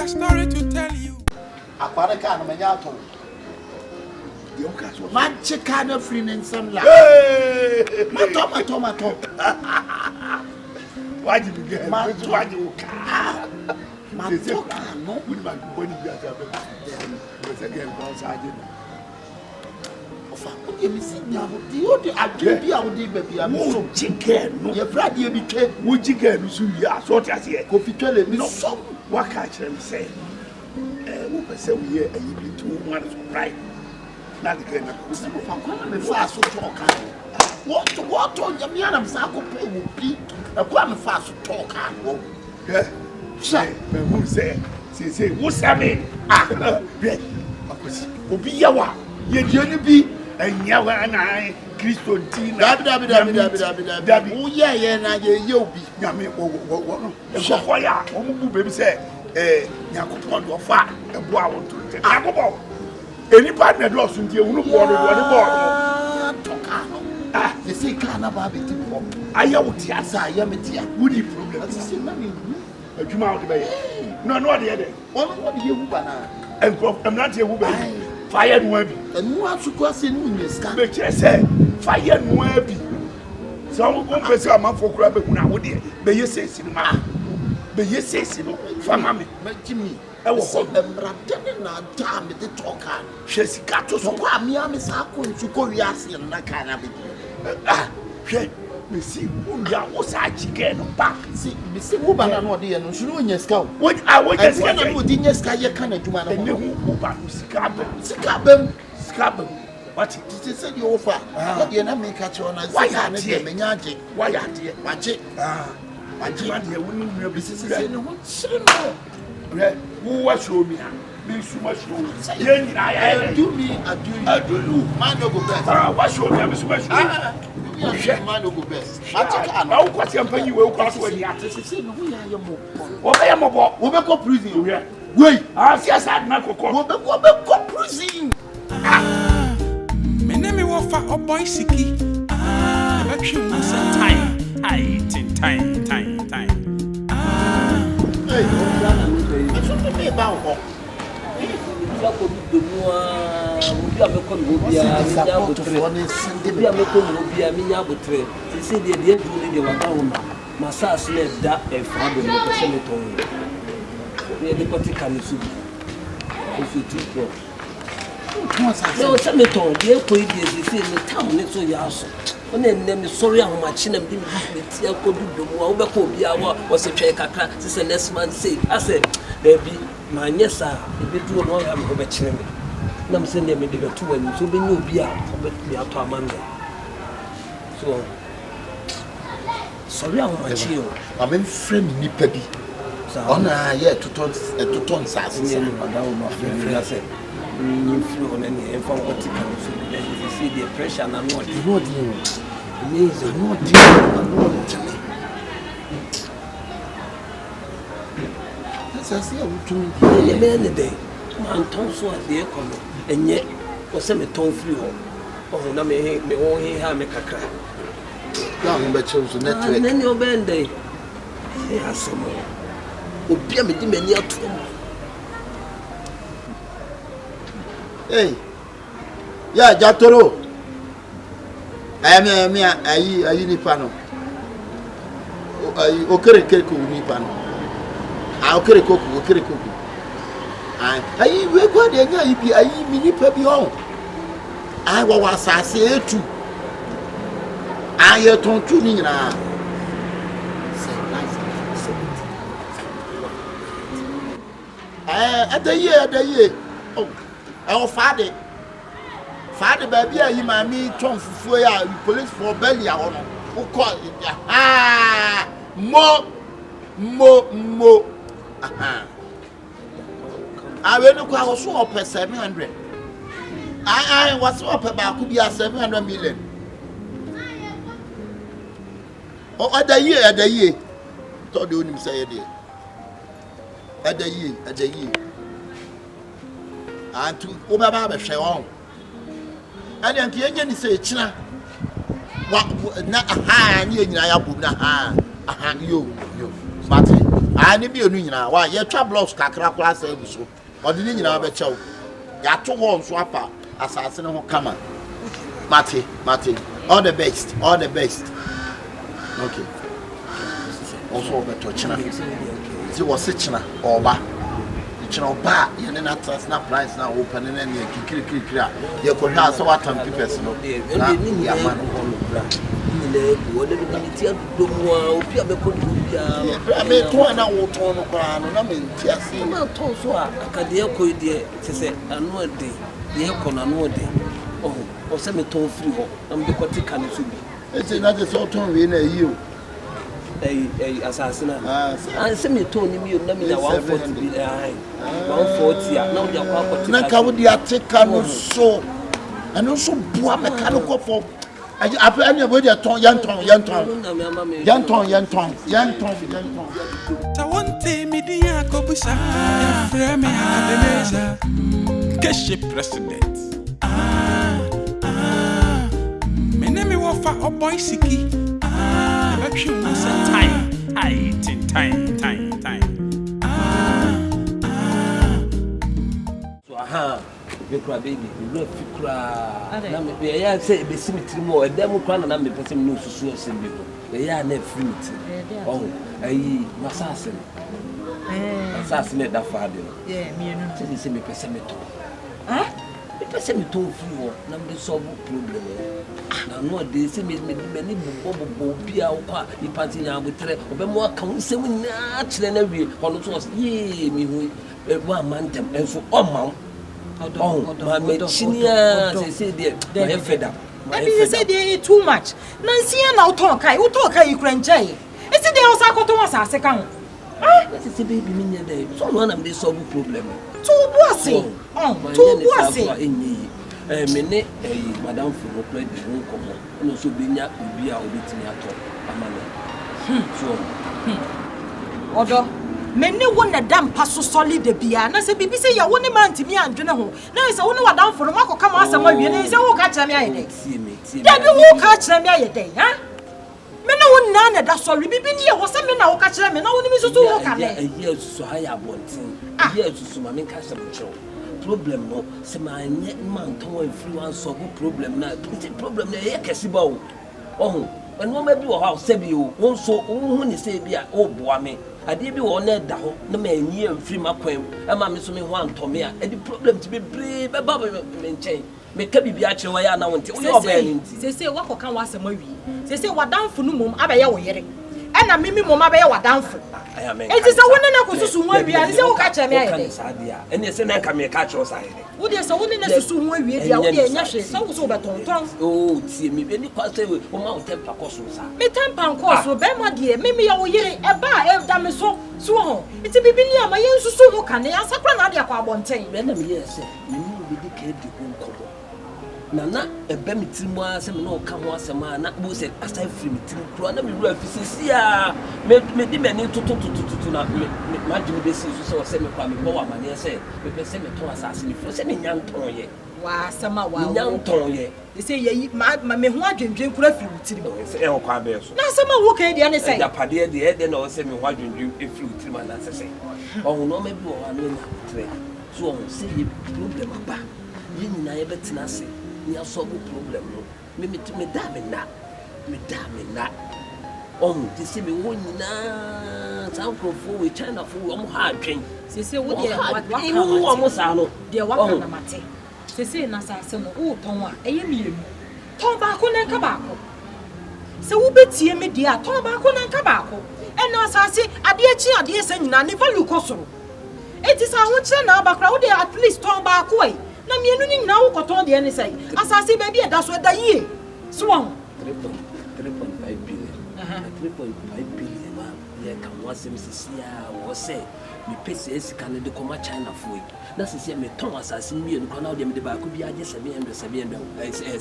a story to tell you. Aparaka no menyato. The okaso. Magic kind of free in some la. Mato. Why did you get? Why do you car? Mato no with my body be at again outside. Me see now the agreement I would baby I'm so chicken no your brother you became would chicken so ya so just here go fit tell me so what catch them say who person we here and you be two one is right not the kind of some of me fast so talk what on your me am sa go pay will be a come fast to talk and yeah say who say who say me yeah obi yawa ye die bi enyawa na Christontina dabi wo ye na ye obi nyame wo no so ya wo mu bebi say yakopon do fa ebo a won to te yakopo enipa na do so ntie wonu bo do no toka no ye say kana ba beti bo aya wo ti asa aya metia wo di problem ati say na me adwuma wo de be ye no de ye wo de ye hu ba na enko am na de ye hu ba fire no bi enu asuko se no nyeska be kire se fire no bi so wo pese amafo kura be hu na wo de be ye sensi no ma be ye sensi no fama me magimi e wo ho emrade na da me de toka hwe sika to so kwa me am sa ko nsuko wi ase na kana be hwe me si wo ya wo sa chike no back si me si wo bana no de ye no nsu no nyeska wo wo nyeska na wo di nyeska ye kana djuma na ho wo ba sika bem what it said you offer what you na make catch on as na de menyaje why ade waje waje de wo ni nua bi sisi ne ho chire no re wo wa show me me suma show ye ni na ya do me adu you man no go best wa show me me suma show man no go best atika na wo kwase ampanyi we wo kwase we ni ate sisi no ho ya ye mo wo be ye mo bo wo be ko prison we wei siasa na kokko wo be ko prison Me name wo fa oboy siki ba twi mu sa time hey o plana no dey so me ba ho ya ko bi do mu obi a me ko no obi a me nya botre obi a me ko no obi a me nya botre se de du ne de wa ga wo ma sa asle da e fra do me ko se me ton ye de kotika ni su o fi tu pro no se me ton de ko ide se me tam ne so ya so one nne me sorry ahomachi na me tia ko du mu wo be ko obi a wo se twa kakra se next man say ase baby ma nyesa e be du no ya me be kire me na me se ne me de be tu wani so be nyi obi a be me ato amanda so sorry ahomachi o amen friend ni pa bi ona ye tuton sas ni madam Mafia say ni flu on any info kotika so you see the pressure na no amazing no that's see how to me me dey man ton so dey ko no enye o se me ton free o na me o he ha me kakra ya mo be chew so network na ni o ben dey e asomo obi a me di mani ato hey ya jatoro me ayi ni pano ayi okerekeku ni pano okerekeku ayi we kwa de nya yi bi ayi mi ni pa bi ho wa wasase etu aye tontu ni nyina adaye oh fade baby ayi mami ton fufuo ya police for belly a wono wo call mo awe no kwa wo so op 700 was op ba ku bia 700 million o adaye to de onim say de adaye antu o baba be hwe won ani anki enye ni se china wa na ni enyina ya bom na yo mate ani bi onu nyina wa ye twa blocks kakra kra sa ebuso odi ni nyina be chew ya to ho nso apa asase ne ho kama mate all the best okay also be to china ti was china oba china oba ye ne na trust na price na open na ne kikiri a ye ko hwa so watam papers no na ya man le wode bi ni ti do mo obi abekodi obi a me to na wo to no kra no na me nti ase ma to so a akade ko de se anu ade ye ko na anu ade o se me to free ho na me ko tika ne so bi ese na je so to we na yi o asasina se me to ni mi na me na 140 bi 140 a na wo ya kwa ko tika na ka wo di atika no so anu so bua me ka no ko for après any body ton yanton ta wonte mi dia ko busa frère me Akabenezer keshi president menemi wo fa oboy siki betwe mu sa time so aha me kura baby me love fikura na me be ya say be simitri mo e dem kura na me pese me no susu osem be be ya na free me ayi masase masase me da faade me enu say me pese me to me pese me to free wo na me solve problem na no dey say me ni bobo bia wo kwa ipati nya abutre obemo aka wo sem na kire na wie ono so ye me hu wa mantem enso oma my chinia say there my fed up. You say they too much. Nancy na uton kai you kranchai. Is it the osakoto was a second? Let's say baby me there. So one of them solve problem. Two bossy. Two bossy. Mene madam for play the room come. No so be nya obi a obetini ato amane. So Odo many one a damn passo solid the beer. And I said, Bibi say, you want a man to me and Juno. Now it's a one down for a mark come out some way. And say, oh, catch me a day. Then you won't catch me a day, huh? Men no none that's sorry. Bibi was a man now catch them and only Mrs. Walker. A year so high wanting. A year to some mammy catch some problem. No, some man to influence so good problem. Now, it's a problem. They casibo. Oh, and no maybe or how say you won't so only say, oh, boy, me. I did be on that down, no man near free my queen, and mammy so me one to me, and the problem to be brave above maintain. Make a be actually why I now until you're bending. They say, what can was a movie? They say, what down for no mum, Abaya hearing. And a mimi mum, Abaya, what down for. It is a woman I could soon be and so catch me. And yes, and I can catch your side. Would yes, a woman as soon we be the so but oh, see me, any question with Mount Temple course. Me £10 course, so Bema dear, maybe I will hear a bar, damn so it's a baby near my use so can they answer Granadia for one thing. Venom, yes, you will be decayed to home. Nana, a bemitimwa, some no come once a man, not was aside from me, refuses. Made many to imagine this is so semi family, more money, say, we send it to assassin for sending young Toye. Why, some young Toye. They say, ye, my drink refuge to the El Cabes. Now, some are walking the other side. Padia, the head, and all semi why drink if you trim and that's a say. Oh, no, maybe one way. So, say you prove them back. You never bet we have some problem. Me damn that. Oh, to see me winning now. Some for we China for hard drink. They say, what you almost are dear one mate. They say, Nassassin, oh, Toma, a year. Tobacco and tobacco. So we bet here, me dear, tobacco and tobacco. And Nassassi, a dear chia, dear saying, never look also. It is our channel, but crowd at least tobacco. Na mienu na wo koton de ne say asase ba bia da so da yie so won 3.5 billion 3.5 billion ma ye kan wasem sisia wo say me pese esika ne de koma China foi na sisia me ton asase mienu kwa na de me de ba ko bia je 700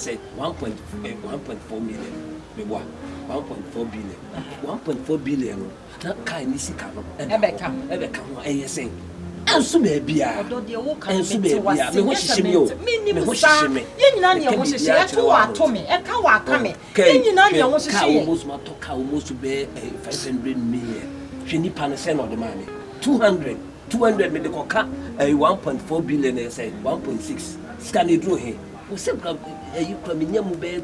say 1.4 million me boa 1.4 billion 1.4 billion na kai ni sika no ebe ka ho say and so baby and so baby me ho hihye me o me ho hihye me ye nyina ne ho hihye ya to wa to me e ka wa ka me ye nyina ne ho hihye almost ma to ka almost be 500 million nipa no say no the money 200 me the koka 1.4 billion and say 1.6 scan it do he we say you come me nyamu be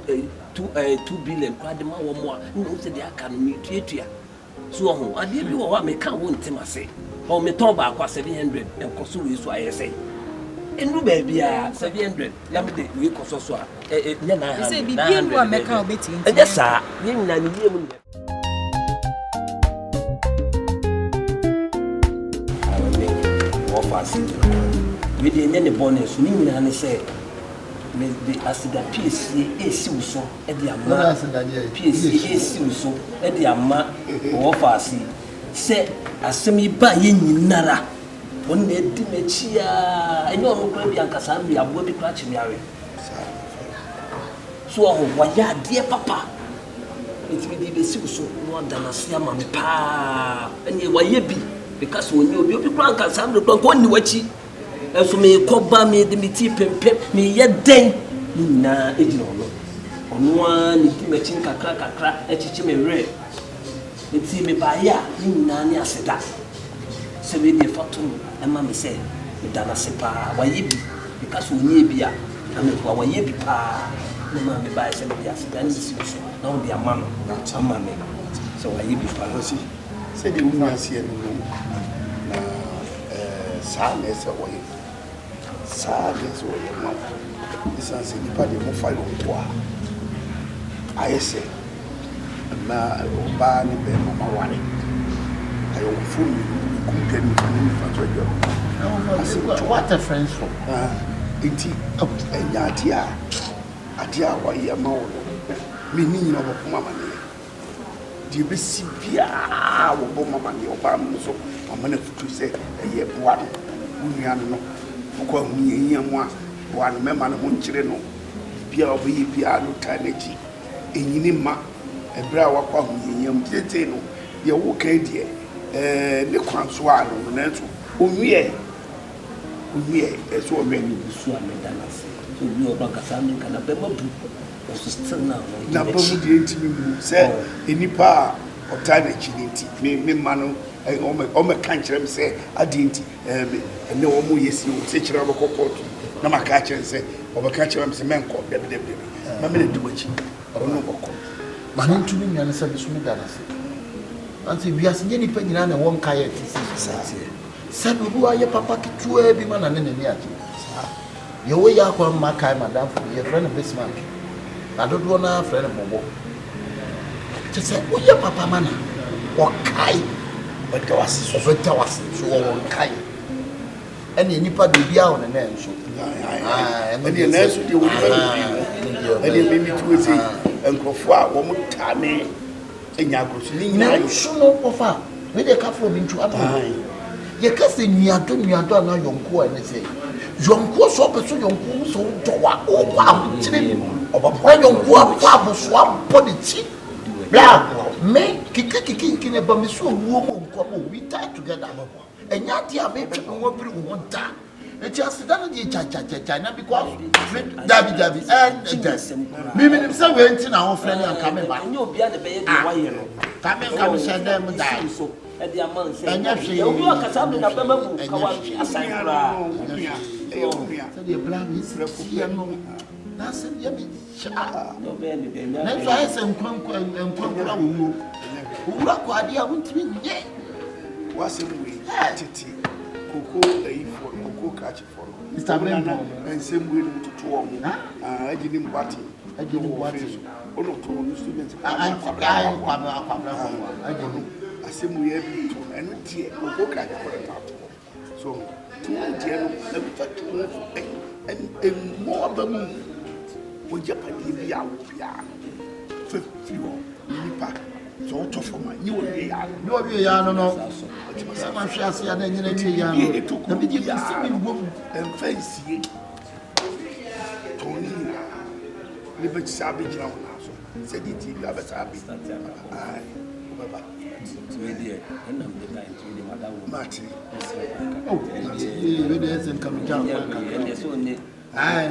2 billion kwa de ma wo mo a no say the aka no me tuatua so ho ade bi wo wa me ka wo ntem ase o me ton ba kwa 700 enko so we so aye say enu ba bia 700 ya me de we koso so a nya na ha say bibia mu ameka obeti nti enya sa ni nyina ni yie mu we dey any bonus ni nyina ne say me the asida PSC esi uso e di ama PSC esi uso e di ama wo fa si se asemi ba ye nyinara won na di mechi a enyo no kwa bi ankasa bi abo bi kwa chimiawe so wa ya de papa it be di esi uso no dana sia ma me pa ene wa ye bi because when you obi kwa ankasa bi kwa ni wachi eso me koba me de me ti pempem me ye den na ejina ono a ni ti me chin kakra echichi me re eti me ba ya ni na ni aseda se we dey fatum e ma me say me dana se pa wa ye bi because onye bi a na me wa ye bi pa no ma me ba se me dey aseda ni si so na o dey ama no ama me so wa ye bi pa no si se de unya se no na sa na se wo ye sa de so ye ma isan se nipa de mo fa yo to a ayese na oba ni be mama ware ayo fun kumpe ni fa to jo what a friends for enti enya adia wa ye ma wo me ni nyina bo mama ni di be si bia wo bo mama ni oba mo so mama na futu se ye boa no unua no ko hu ye mu a boa no mema no ho nkyire no bia obi bia no taneji enyini ma ebra wakwa hu ye mu tete no ye wo kan die ne kwanso a no na nso onwie eso o me ni busu a me dana se so bi o ba kasa me kana be mabu o so still now na ba mu die ntimi mu se enipa otaneji nti me ma no o me kan kyerem se adi nti ne o mu yesi o se kyerem ko kotu na maka kyerem se o be ka kyerem se menko de ma me de duwachi o no boko ma no ntumi nyane se bi so me dana se anti bias nye nipa nyina na won kaye ti se sa no bu aye papa kitua bi ma na ne ni ati ye wo ya kwa ma kai madam for ye friend basement na dodo na friend bobo te se wo ye papa mana o kai beta wasi so wo kai ene nipa de bia on na enso ene na enso de wo ba ene me mi tuwe enkofo a wo mutane enya agrosu ni nyina enso no kofa we de ka fo bi ntu aba ye ka se nuado na yonko ene se yonko so be so yonko so dowa o kwa tire oba yonko afa bo so ampo de ti bla me kiki ne ba me so wo mo nko mo we tie together enya dia me twe mo biri wo da eti asida no di cha na because David and me say we enti na ho friend and come back nya obi a de be ye de wa ye no come say dem die so e de aman say enya hwe obi o kasa be na be mabu ka wa asan kra say the plan is here no na say ye be cha no be ni de nya na so ay say nkwankura wo wura ko ade a wontimi nye wasemwe titi koko for koko catch for Mr. Brembo ensemwe ni tutu wo ajini mbati ono to no student asemwe ya bi to eno tie koko catch for the so tu die no na bi fatu en mo abamu o japadi bi a wo bia fe fiwo nipa so to for ma ni wo ya no sama hwe ase ya na nyina tie ya na bi di si bi wo emfansie toni ni be sabi jira wona so se di ti ba sabi ai baba we dey and am the guy to the mother mati we dey sen kam ja and so ne ai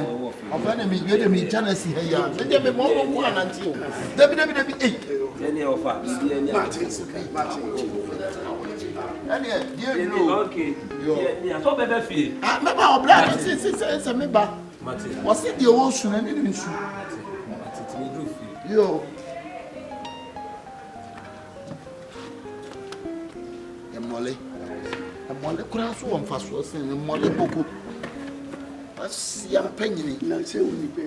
ofana mi we dey mi chanasi he ya we dey me mo mo ananti o debi eh any of us mati Okay. Yeah, so better feel. Remember our black say member. Was it the old soon and didn't soon? Yo. Molly cross one fast was in Molly Boko. What's young penny? Now say when you pay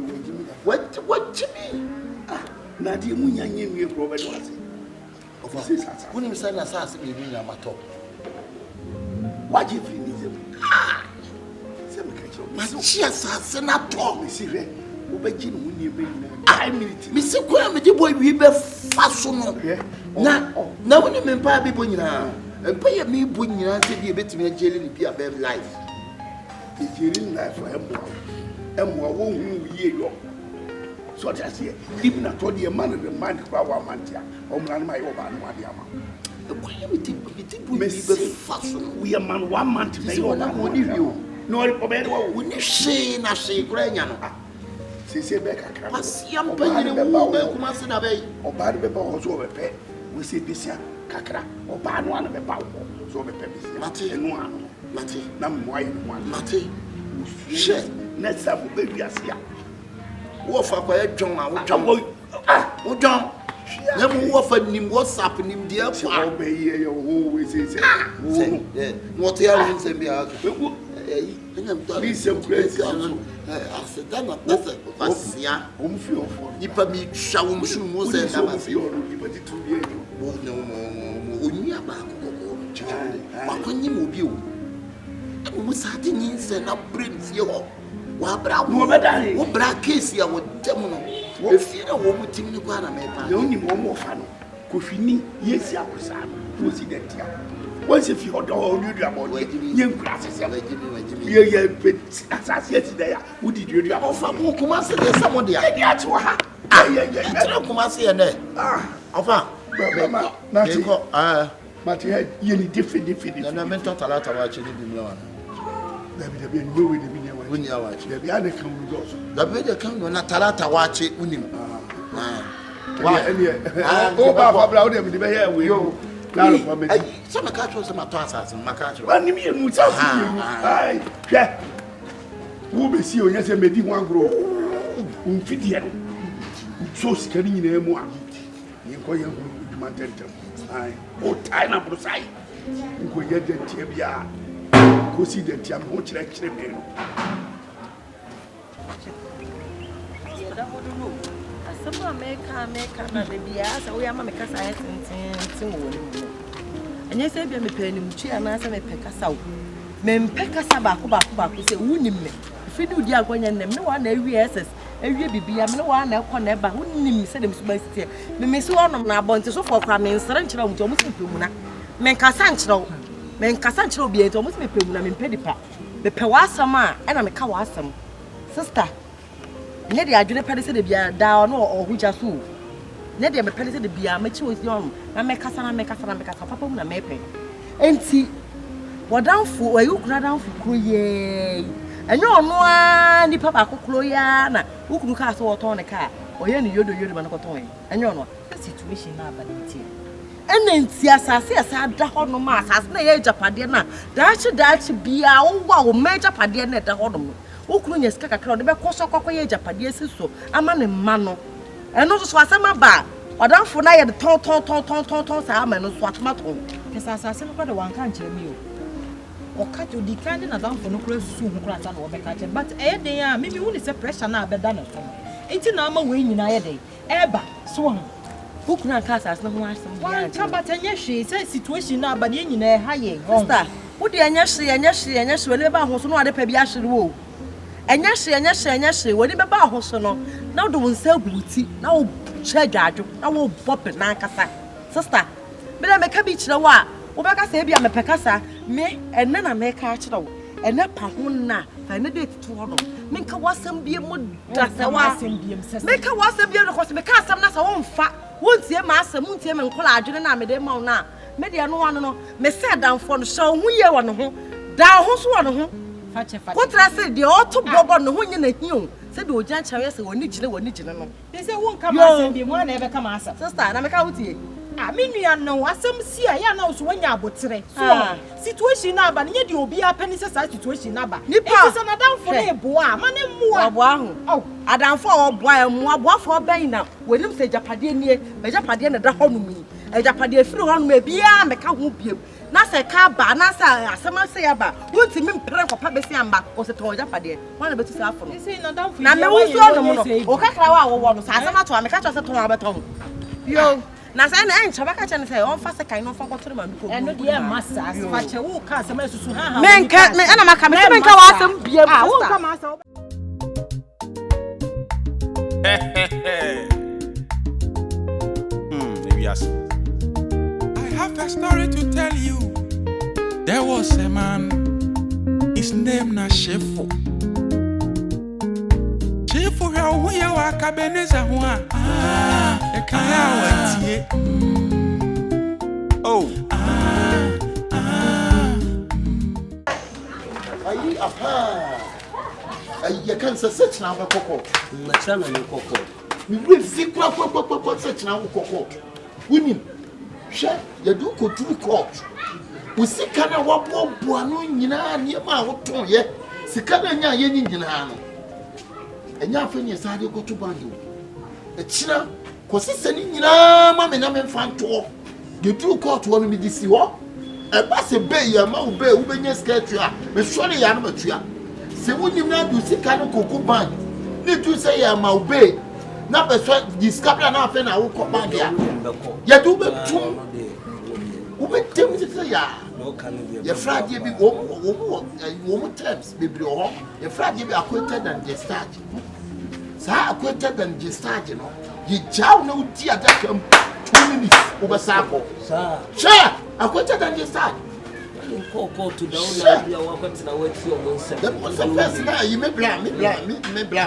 what Jimmy? Nadia Munya knew you Robert was it. When you send us as you mean, I'm at all. What do you think? Ah! She has a senator, Miss Ray. Obejin when you bring I mean, Miss Quam, the boy, we be fashion. Now, when you mean, people, you know. And pay me when you answer the bit me jail in the above life. The jail life for and won't year. So just here, even a 20 man of the man of our mantia, or man my over Madiama. We are man 1 month to make one you. No, when you say, I say, Graniano. She said, Becca, pass young penny about Master Abbey or bad paper also a pet. We say this year. Kakra or bad one of a power, so the pepper, Matty and one, Matty, number one, Matty. Shit, next time will be as here. What for quiet John? Oh, John, never offered him what's happening, dear. Obey your always is what the other say me out. Please, some crazy. I said, that's a Fassia, home field for Nipami, Shawum, Shumos, and Amazon, but it will be no when you move you, was having instant up brings you. What black case you would demo. If you don't want to go on, the only more fun. Coffee, yes, I was who's in that. Once if you don't know about young classes, you're yesterday. Who did you do? Oh, come on, say someone there. I don't come but you had any different. And I meant to allow to watch it in the there be no way when you watch. There be other come the better come when I tell to watch it with him. Why? Go back about them to be here with you. Some catch was my tossers and my catch. One me and Musa. Yeah. Who be see you, yes, and maybe one grow. Fit yet. So scaring in a more. You call your mountain. Oh, time up side. You could get the Tibia. Go see the Tiam, which lecture. Some make a baby as we are because I had and yes, I be a penny, and I say, Pecasa. Men Pecasa say, wouldn't me. If you do the Agony and no one every SS, every baby, I'm no one else on ever, wouldn't say them by stay. Me miss one of my bonds so for coming, Sarancho to almost Pumuna. Men Casancho be it almost me Pumuna in Pedipa. The Pewasama, and I'm a Kawasam. Sister. Nedi adwene pede se de bia da no ohuja so nedi e pede se de bia machi osi on na mekasa papa mu na mepe enti wadanfo ayu kura danfo kro ye enye ono a ni papa kokro ya na ukuru ka so woton ne ka oye ni yodo ma na koton enye ono situation na abadenti enti asase asa da ho no ma asase na ye japade na dachi bia wo ma japade na da ho no okunu nyeska kakra de be koso kokoye japade asiso ama ne mma no eno so asema ba odamfo na ye de ton sa ama no so atomato kesa asase no kwade wanka nkyere mi o okato di kandi na damfo no kura susu hu kura ta no be ka che but den a me hu ni se pressure na abeda na so enti na ama we nyina ye den eba so ho okunu aka asase no ho asem bia wanka but enye hwe se situation na abade nyina ha ye sister wo de enye hwe we le ba ho so no ade pa bia hwe wo enya hye woni beba ahoso no na do wonsa buti na wo che dwadwo na wo bop na kasa sister me na meka bi kire wa wo beka sa bia me pekasa me enne na meka kire wo enne pa ho na fa ne de tutu ho no menka wasam bie mu da se wa meka wasam bie no ko se meka asam na sa wo mfa wontie ma asam wontie me nkola adwene na me de ma wo na me de no wano no me se danfo no sha ho ye wo no ho da ho so wo no ho Fakye. Kontra se de oto bobo no ho nyina hiu. Se de ojan chawe se woni gine no. Be se won ka ma asem bi mo na e be ka ma asem. Sister na me ka wutie. Aminia no asem si a ya na so wanya abotre. So situation na aba nye de obi apani se sa situation na aba. Nipa se na danfo na ebo a ma ne mmoa. Obo ahu. Oh, adanfo obo a mmoa boafo ben na wenim se japade nie, be japade na da honum ni. E japade firi honum e bia meka ho biem. Na se ka ba na se asema se ya ba. Wonti mi mpere kopa be se amba o se to japade. Wana be tu se afo no. Na me wo so no no. O kakra wa wo no sa asema to ameka cho se to abeton. Yo. Na say na encha baka cha say on fa se kan no fa kwotoro ma ko eno de massa fa che wo ka asema susu ha ha me ana maka me menka wa asem bia wo ka massa yes. I have a story to tell you. There was a man, his name na Shifo. Shifo ya uye wa Akabenezer huwa. Ekaya watie. Oh. Ayi apa. Ayi kan se search na ba kokko. Na chana ni kokko. Mi we fi kwa search na kokko. Wonim. Hwe ya du ko tu court. Usika na wabobbo anu nyina niema a woton ye. Sika na nya ye nyina no. Enya afenye sade ko tu bando. Echina kosisani nyina ma me na me fanto. De tu court wo mi disi ho. E ba se be ya ma wo be wo benya skirt a. Me sori ya no matua. Se wonim na du sika no koku ban. Ni tu se ya ma wo be. Na be so discover na afen na wo ko ban ya. Ya du be tum. Wo be tem se ya. Your Friday be woman terms, baby, or your Friday be acquainted and discharged. So acquainted and discharged, you know. You chow no dear that 2 minutes over Sako. Sir, acquainted and discharged. Call to down your welcome to the way to your oneself. That was the first time you may blame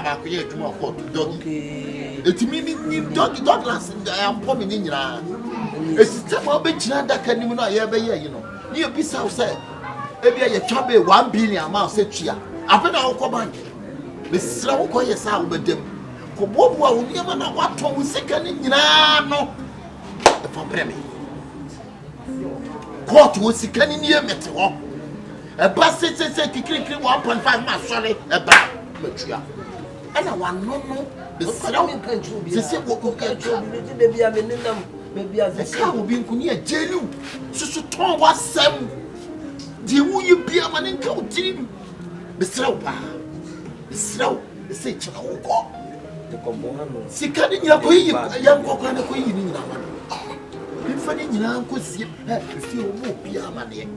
I create to my court. Doggy. It's me, dog last, I am coming in your eye. It's time I'll bet you that can you know, you know. You be so said. Maybe I trouble 1 billion amount said here. I've been out command. Miss Slow call your sound with them. For what will never know what to second in no. For Bremy. Court was second in year metal. A bus said, kicking 1.5 miles, sorry, a bad mature. And I want no. The Slow country. They said, what will get you? Maybe I'm in them. Maybe as a car will be near jail. So tall was some. The woo you be a man in cow team. The slow, the slow, the say, Chako. The combo. See, cutting your queen, a young cock and a queen in our. If any young could see if you won't be a money.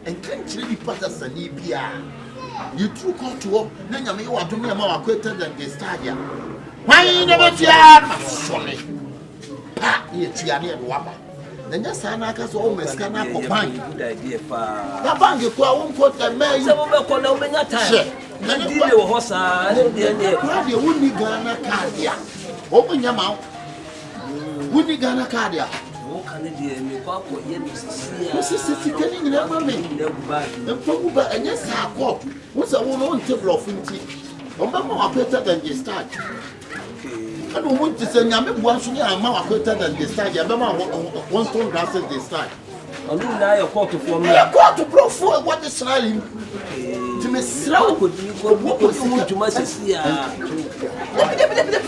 And can't really pass us an EPR. You took out to work, then you may want to be more acquainted than the stadia. Why never sorry? Pa ye tiane no waba na nya sana aka so o meska na kopan good idea pa na bank kwa won ko ta mai se mo be ko na o menya time na dile wo hosa de ne kwa de woni Ghana card ya o menya ma woni Ghana card ya o kan de me kwa ko ye no sisi kani nyina ma me na mfagu ba enya sa court wo se wo no table of nti o ba ma apeta than the start. I don't want to say, I'm not sure I'm more acquainted than the start. I'm not one stone grasses the start. I don't know your court to form. I got to blow for what is smiling. To me, slow could you want to my sister?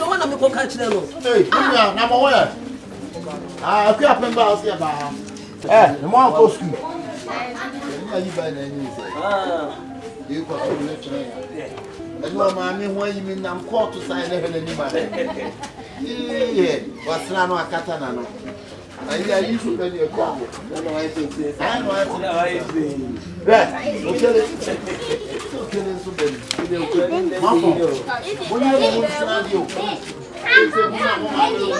One of the catch them. Hey, I'm aware. I can't remember us here. Eh, the more go school. You buy the news. You got to lecture. And no mammy, when you mean I'm called to sign anybody. Yeah, what's not a catana? I used to be a call. I know I think I know I think. Right, okay, when you want you,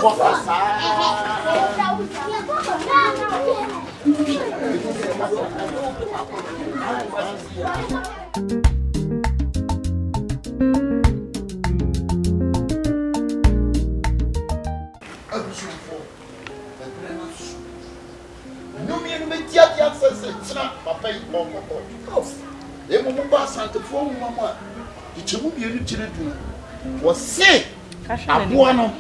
walk aside. Was say, I want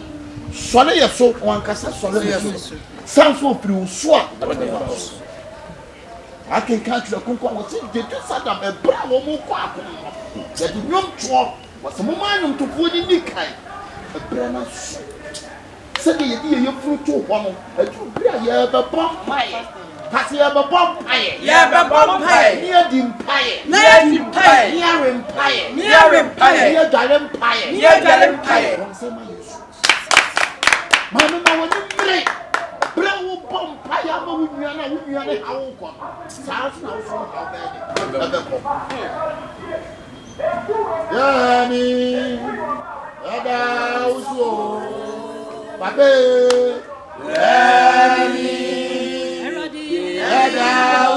Sole ye so wankasa sole ye so. Sanso pri so a. I can catch the conquer was it did Saddam a brown woman quack. That the young chop was a moment to put in the kind. A brand said the idea you fruit to one, a true beer, you have a bomb pie. Pass you have a bomb pie. You have a bomb pie. Near the pie. Near the pie. Near him pie. Near him pie. Near Galen pie. Near Galen pie. Mamma, when you break. Brown bomb pie, I'm with you and I will come. Sounds now from how bad. Yanni, Adauso, Pape, Yanni, Adauso,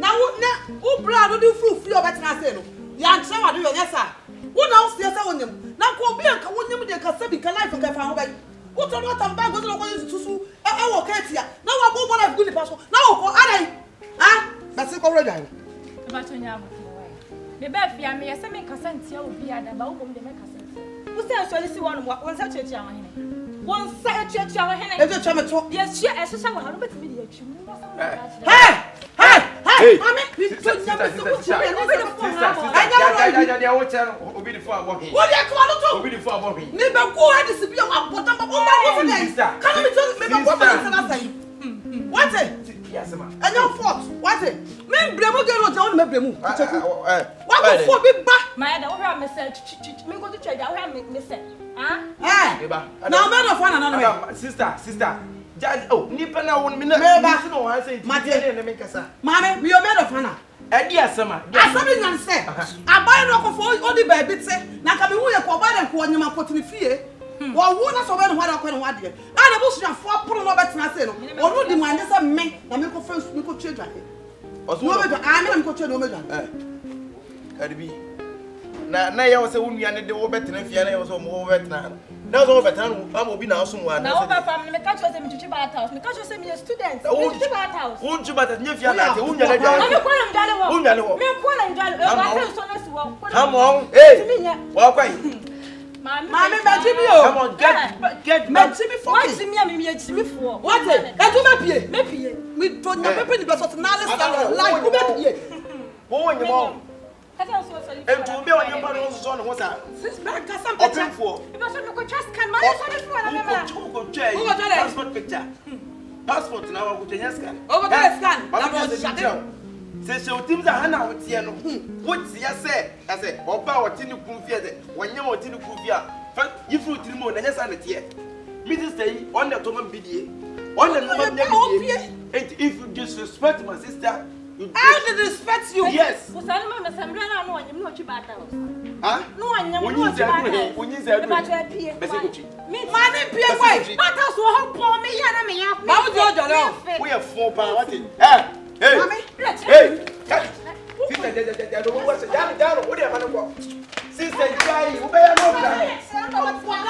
Now wo bra no di fruit obetena say no ya nche wa do yes sir wo na wo say wonim na ko obi anka wonim de ka sabi ka life ka fa ho ba wo to no tamba go so ko susu e wo ka tia na wa bo bo life go ni paso na wo ko adai ah ba se ko ready ba to nya mo me ba fia me yesa me kasa ntia obi ada ba wo de me kasa wo say so lisi won won sa chechi awon hene won sa chechi awon hene e je chame to yes she e sesa wa no betimi de atwi mu hey mami we to nya me so sister, obi the for working. What dey ko no to Obi the for working. me be ko adi si bi o wa bota ba o ba wo dey can me tell me be ko ba na say what yes ma and your fault what me bremu ge no je on me bremu cheku wa Why ko fo bi ba my da wo hwa me say me go to church da wo hwa me say now me no fun na me sister judge oh nipa na won me na no wan say Mate. na me kasa mami we o me no fun edi asema asabi nyan se abai no ko fo odi ba bi te na ka me hu ye ko ba de ko nyama potini fie wo wu na so be no hwa ko no wade ana bo sua fo pro no betena se no onu di mande se me na me ko fa me ko tue dwa no be dwa me na me ko tue no me dwa kadibi na ye wo se wo nua ne de wo betena fie na ye wo so mo wo betena na so wo betena no am obi na aso mo ana na wo ba fam me catch you say me tuchi ba house me catch you say me a student me tuchi ba house wo nchu bata nye fie na te wo nya na dwa me ko na ndale wo wo nya le wo me ko na ndale e ba say so na si wo come on hey wa kwai mami me jibi o come on get me jibi for what me me me jibi for what e do me pie me to nya pepe ni be so na le stand like me pie wo nya mo kata so so entu be onye mpa no so no ho sa since back ka some picture openfo e ba so me ko trust can man so me for na me ma ko twa Who go tell them? passport picture passport na wa ko twa scan Over there scan na ba go shut se se otim za hana wotie no wotie se ase oba wotini kunfie de wonye wotini kunfie fa yifu tirimo na nyasa na tie minister yi on the toma bidie on the no bidie and if you disrespect my sister you I disrespect you. Yes. usani ma mesambra na no anyem no chi ba house ah no anyem no wonyi chi za ba no he wonyi za no ba cha pie bese ko chi Mani pie why? ba ta so ho po me ya na me ya Ba wo jojo lo. we are four pa what hey Mami, hey sister ja do wo se ja wo de ma no ko sister jai wo be ya no bra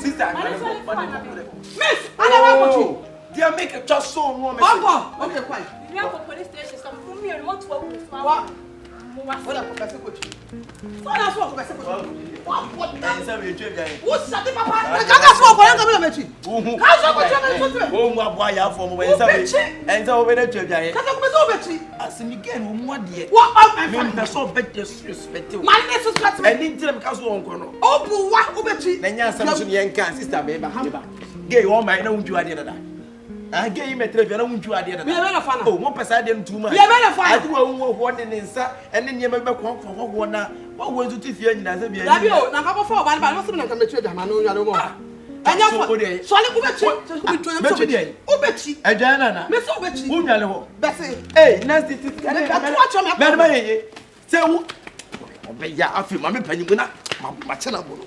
sister Miss, I don't want you. they make a just so no me Okay, quiet. we are police station some me and want to wo What? What up, Professor Kochi? What else for Professor Kochi? What? say we twa jai Who shut the papa? I can't for one come mechi. How so Kochi? wo mu aboa ya fo mo we say en say wo be na twa jai Kata ko so mechi. asimi gen wo mu ade What up my me friend? be so be disrespect you My name is Suspect me. eni ntire me ka so won ko no Obu wa ubechi. na nya asam so ne yenka sister be ba gay wo mai na wunju ade dada ah gay me tire na wunju ade dada Me be na fa na. oh mo pesa ade ntu ma Me be na fa na. ade wo wo de ne nsa ene ne me be kon wo na wo wo ntu ti fie nyina se bia Dabi o, na ka fo ba no so na ka mechi da ma no ya no mo. Anya fo. Sole ubechi. Ubechi. ajana na Me so ubechi. wo nyale ho Bese. eh nasty ti Me me ma ye se wo obeya afi ma me panyimu na ma chena bolo